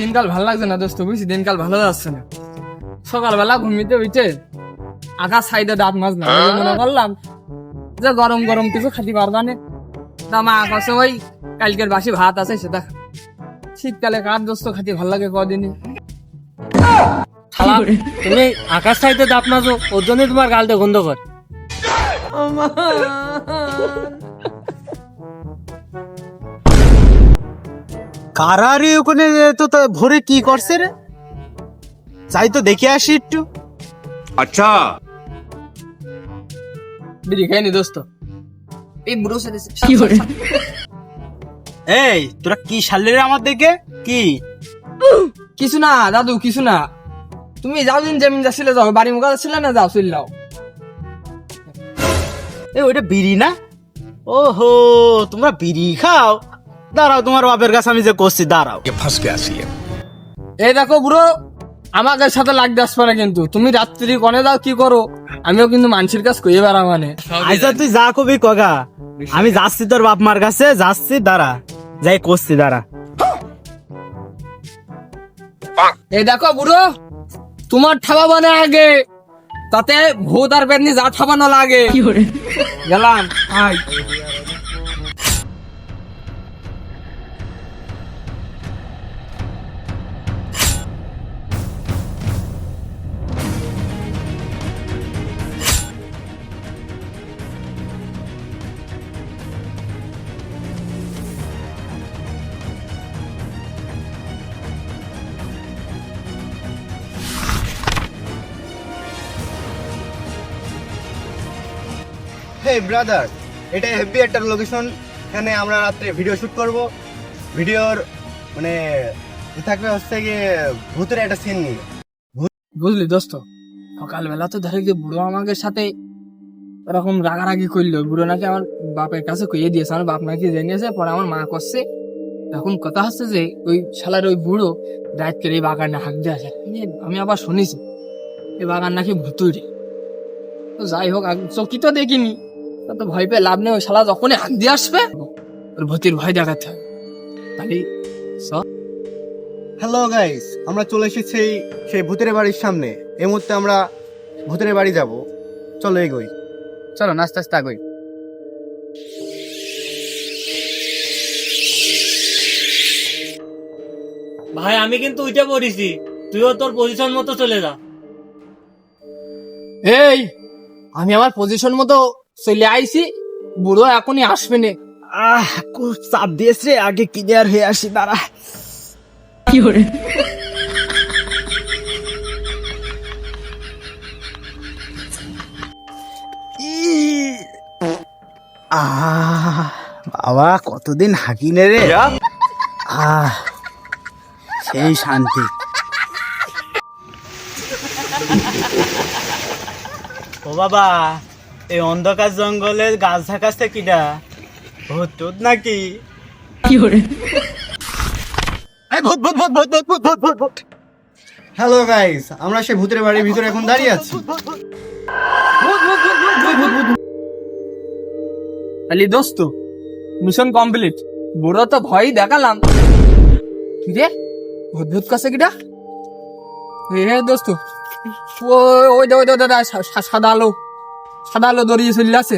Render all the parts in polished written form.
দিনকাল ভালো লাগছে না দোস্ত, বুঝছি দিনকাল ভালো যাচ্ছে না। সকালবেলা ঘুমিতে উঠে আকাশ সাইডে দাঁত মাছ না মনে করলাম যে গরম গরম কিছু খাতি পারবা না, মা আকাশে ওই কালকের বাসি ভাত আছে সেটা। শীতকালে কার দোস্ত খাতি ভালো লাগে কদিনই। তুমি আকাশ সাইডে দাঁত মাছো, ওর জন্য তোমার গালটা গন্ধ কর। কারারে ওখানে তো ভোরে কি করছে রে? যাই তো দেখে আসি একটু। अच्छा বিড়ি খাইনি দোস্ত, এই বুড়ো সাথে এই তোরা কি শালে রে আমার দেখে? কি কিছু না দাদু, কিছু না। তুমি যাও দিন যেমন যাচ্ছিলে যাও, বাড়ি মুখা যাচ্ছিলে না, যাও চল যাও। এ ওইটা বিড়ি না? ওহো তোমরা বিড়ি খাও? দাঁড়াও, তোমার বাপের কাছে আমি যে করছি, দাঁড়াও। ये फंस गया सी এই দেখো বুড়ো, আমাকে সাথে লাগতে আসবে না কিন্তু। তুমি রাত্রি কনে যাও কি করো, আমিও কিন্তু মানুষের কাছে কইয়ে বেড়া মানে। আচ্ছা তুই যা কবি কগা, আমি যাচ্ছি তোর বাপ মার কাছে, যাচ্ছি, দাঁড়া, যাই করছি, দাঁড়া। এই দেখো বুড়ো, তোমার ঠাবা বানে আগে, তাতে ভূত আর পেতনি যা ঠাবানো লাগে। গেলাম আয়। হে ব্রাদার, এটা হেভি একটা লোকেশন। এখানে আমরা রাত্রে ভিডিও শুট করব। ভিডিওর মানে থাকবে হচ্ছে গিয়ে ভূতের একটা সিন নিয়ে। বুঝলি দোস্ত, সকালবেলা তো ধরে গিয়ে বুড়ো আমাকে সাথে এরকম রাগারাগি করলো। বুড়ো নাকি আমার বাপের কাছে কইয়ে দিয়েছে, আমার বাপ নাকি জেনেছে, পরে আমার মা করছে। এখন কথা হচ্ছে যে ওই শালার ওই বুড়ো রাত করে এই বাগানে হাঁক দিয়ে আসে। আমি আবার শুনেছি এই বাগান নাকি ভুতুরে। তো যাই হোক, চকি তো দেখিনি, তো ভয় পেয়ে লাভ নেই। ওই শালা যখনই হাঁক দিয়ে আসবে ওর ভূতির ভয় দেখাতে হবে। তাহলে হ্যালো গাইস, আমরা চলে এসেছি সেই ভূতের বাড়ির সামনে। এই মুহূর্তে আমরা ভূতের বাড়ি যাব। চলো এগোই। চলো নাস্তা আস্তে আগে। ভাই আমি কিন্তু উঠে পড়েছি, তুইও তোর পজিশন মতো চলে যা। এই আমি আমার পজিশন মতো চলে আইছি, বুড়ো এখনই আসবে না। খুব চাপ দিয়েছে, আগে ক্লিয়ার হয়ে আসি, দাঁড়া। বাবা কতদিন হাঁকি নে রে। সেই শান্তি। ও বাবা, এই অন্ধকার জঙ্গলের গাছ ঝাঁকাচ্ছে কিডা? ভূত টুত নাকি? হ্যালো গাইস, আমরা সেই ভূতের বাড়ির ভিতরে এখন দাঁড়িয়ে আছি। আলি দোস্ত, মিশন কমপ্লিট। বুড়ো তো ভয় দেখালাম, কি রে ভূত ভূত কাছে কিটা? হে দোস্ত, ওই দাদা সাদা আলো, সাদা আলো দড়িয়ে চলে আছে।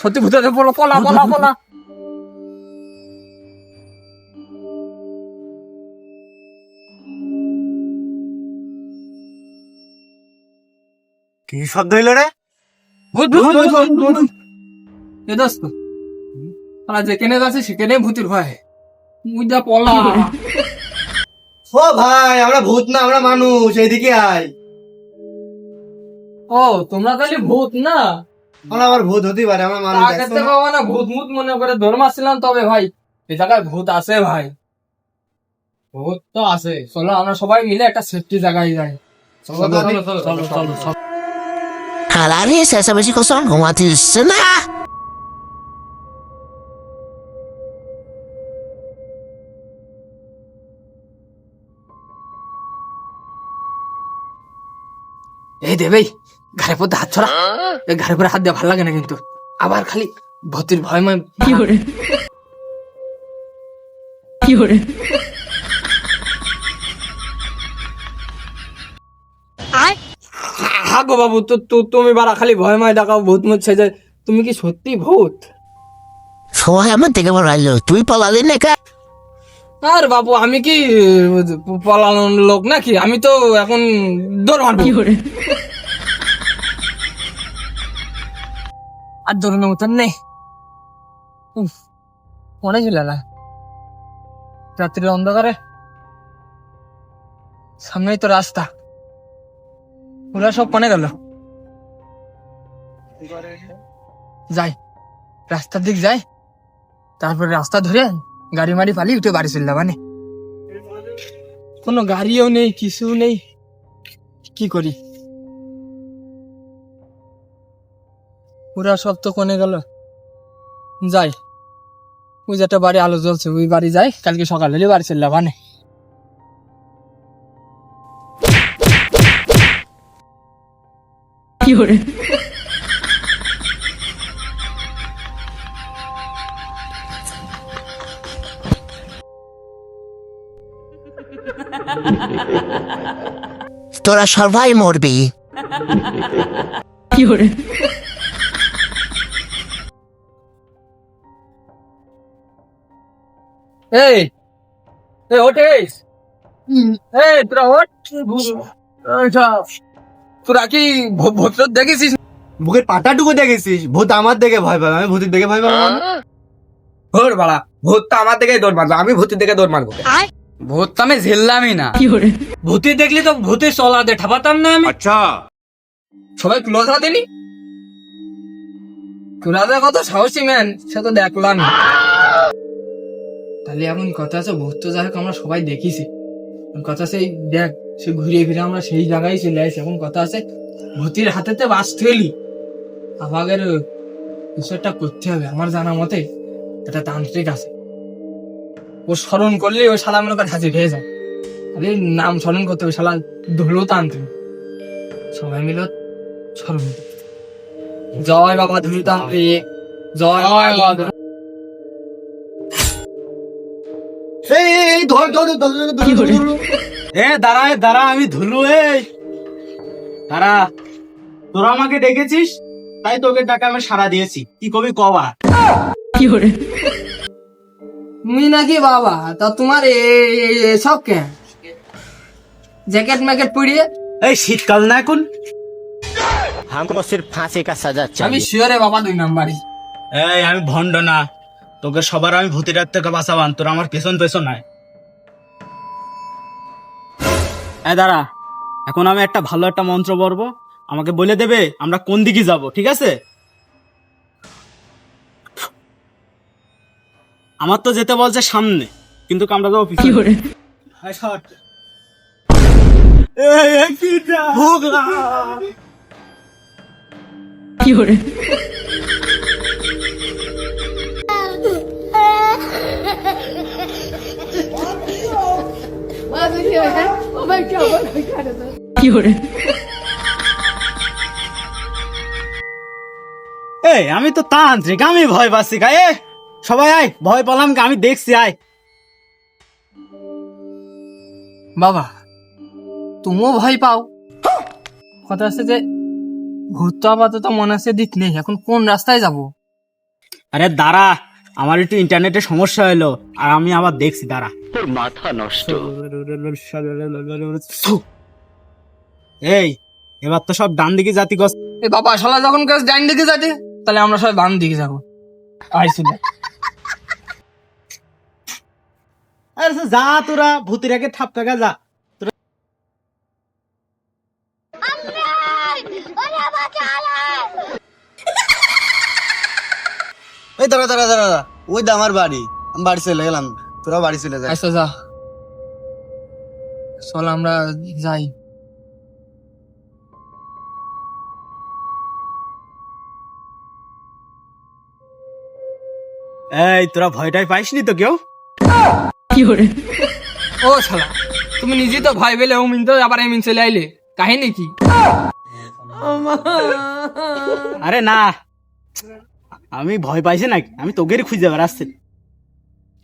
সত্যি ভূতের পলা পলা পলা পলা। কি শব্দ হইলো রে? ভূত ভূত ভূত ভূত। এ দোস্ত, তারা যেখানে যাচ্ছে সেখানে ভূতের ভয়। মুজা পলা। ও ভাই, আমরা ভূত না, আমরা মানুষ। এইদিকে আয়। ও তোমরা তাহলে ভূত না? আমরা আবার ভূত হতেই পারে, আমরা মানুষ। আগে থেকে মানে ভূত মুত মনে করে ধর্মাছিলাম, তবে ভাই এই জায়গায় ভূত আছে ভাই, ভূত তো আছে। চলো আমরা সবাই মিলে একটা সেফটি জায়গায় যাই। চলো চলো চলো চলো চলো চলো। Halali saya sampai si kosong mati senah. এই দে ভাই, ঘাড়ের পর হাত ছড়া। এই ঘাড়ের পরে হাত দেওয়া ভালো লাগে না কিন্তু, আবার খালি ভূতের ভয়। হ্যাঁ গো বাবু, তুমি বারা খালি ভয়ময় দেখাও, ভূত মুত সেজে। তুমি কি সত্যি ভূত? সবাই আমার থেকে মারাইলো, তুই পালালি না কে? আর বাবু, আমি কি পলানোর লোক নাকি? আমি তো এখন দৌড় মারবো। আর দৌড়ানোর মতন নেই। অনেক না রাত্রির অন্ধকারে সামনেই তো রাস্তা, ওরা সব কোনে গেল? যাই, রাস্তার দিক যাই, তারপরে রাস্তা ধরে গাড়ি মারি পালিয়ে উঠে বাড়ি চললাম। মানে কোনো গাড়িও নেই, কিছু নেই, কি করি? ওরা সব তো কোনে গেল। যাই, ওই যে একটা বাড়ি আলো জ্বলছে, ওই বাড়ি যাই, কালকে সকালে হলে বাড়ি চললাম। মানে তোরা সবাই মরবি। এই ওঠে, তোরা ওঠ। তোরা কি ভূত দেখেছিস? বুকের পাটাটুকু দেখেছিস? ভূত আমার দেখে ভয় পাবে, আমি ভূতের দেখে ভয় পাবো না। ওর বাড়া, ভূত তো আমার দিকে দৌড় মারবে, আমি ভূতের দিকে দৌড় মারবো। ভূত তো আমি ঝেললামই না। ভূতে দেখলি তো ভূতে চলাতে ঠাপাতাম না আমি। अच्छा সবাই ক্লোজ হাতেনি, তোরা কত সাহসী ম্যান সে তো দেখলাম। তাহলে এমন কথা আছে, ভূত তো যাই হোক আমরা সবাই দেখিছি, কথা আছে দেখ, সে ঘুরিয়ে ফিরে আমরা সেই জায়গায় চলে আসি। এখন কথা আছে ভূতির হাতেতে বাঁচতে হলি আমাদের কিছু একটা করতে হবে। আমার জানা মতে একটা তান্ত্রিক আছে, ও স্মরণ করলে ওই শালা মনে করে হাজির হয়ে যায়। আরে নাম স্মরণ করতে হবে, শালা ধুলো তান্ত্রিক। সবাই মিলে স্মরণ, জয় বাবা ধুলো তান্ত্রিক, জয় বাবা। এই ধর ধর ধর ধর ধর। দাঁড়া, আমি ধুলু। এই দাঁড়া, তোরা আমাকে ডেকেছিস, তাই তোকে ডাকে আমি সাড়া দিয়েছি। কি কবি কবা? তুমি নাকি বাবা? তা তোমার সব কে জ্যাকেট ম্যাকেট পরিয়ে? এই শীতকাল না এখন? हमको सिर्फ फांसी का सजा আমি चाहिए। শিওরে বাবা 2 নাম্বারই। এই আমি ভণ্ড না, তোকে সবার আমি ভূতের হাত থেকে বাঁচাবান, তোরা আমার পেছন পেছন নাই। দাঁড়া, এখন আমি একটা ভালো একটা মন্ত্র পড়বো, আমাকে বলে দেবে আমরা কোন দিকে যাব, ঠিক আছে? আমার তো যেতে বলছে সামনে, কিন্তু আমরা যাবো পিছনে। এই শট। এই কিটা ভোগলা। এই আমি তো তান্ত্রিক, আমি ভয় পাচ্ছি কা? সবাই আয়, ভয় পেলাম কা? আমি দেখছি, আয়। বাবা তুমিও ভয় পাও? কথা আছে যে ভূত তো আপাতত মনে আছে দিক নেই, এখন কোন রাস্তায় যাব? আরে দাঁড়া, আমার একটু ইন্টারনেটে সমস্যা হলো, আর আমি আবার দেখছি, দাঁড়া। তোর মাথা নষ্ট। এই এবার তো সব ডান দিকে জাতি গছ। এ বাবা, শালা যখন কাজ ডাইন দিকে যাতে, তাহলে আমরা সবাই বাম দিকে যাবো। আইছিল আরে যা, তোরা ভূতির আগে থাপ কাকা যা। এই দাঁড়া দাঁড়া দাঁড়া দাঁড়া, ওই তো আমার বাড়ি, আমি বাড়ি চলে গেলাম, তোরা বাড়ি চলে যা। আচ্ছা যা, চল আমরা যাই। এই তোরা ভয়টাই পাইসনি তো কেউ? ও শালা, তুমি নিজে তো ভয় পেলে, ও মিন তো আবার এমিন চলে আইলে, কাহিনী কি? আরে না, আমি ভয় পাইছি নাকি? আমি তোকেরই খুঁজে বেড়াচ্ছি।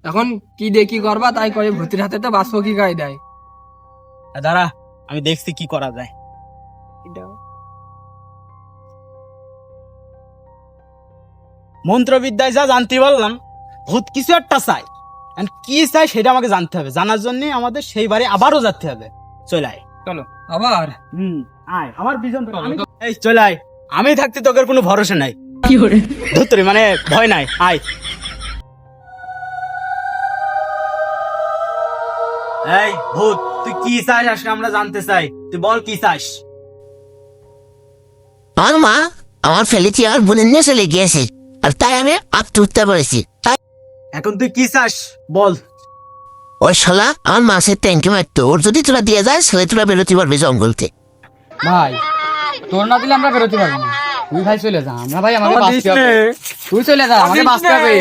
এখন কি দিয়ে কি করবা তাই করে, ভূতের হাতে তো বাঁচবো কি গায়ে দেয়। দাঁড়া, আমি দেখছি কি করা যায়। মন্ত্রবিদ্যায় যা জানতে পারলাম, ভূত কিছু একটা চাই, and কি চাই সেটা আমাকে জানতে হবে। জানার জন্য আমাদের সেই বাড়ি আবারও যেতে হবে। চলে আয়। চলো আবার। আয় আমার পিছন থেকে। এই চলে আয়, আমি থাকতে তোকে কোনো ভরসা নাই। ধুত্তরি মানে ভয় নাই। আয়। এই ভূত, তুই কি চাস আজকে আমরা জানতে চাই। তুই বল কি চাস। আমার মা আমার ফেলেছি আর বোনের নিয়ে চলে গিয়েছে, আর তাই আমি আপতে উঠতে পেরেছি। তাই এখন তুই কি চাস বল। ওই শালা আমার মাছের ট্যাঙ্কি মারতো, ওর যদি তোরা দিয়ে যায় ছেলে তোরা বেরোতে পারবে জঙ্গলতে। ভাই তোর না দিলে আমরা বেরোতে পারবো না, তুই ভাই চলে যা। আমরা ভাই আমাকে বাঁচতে হবে, তুই চলে যা, আমাকে বাঁচতে হবে।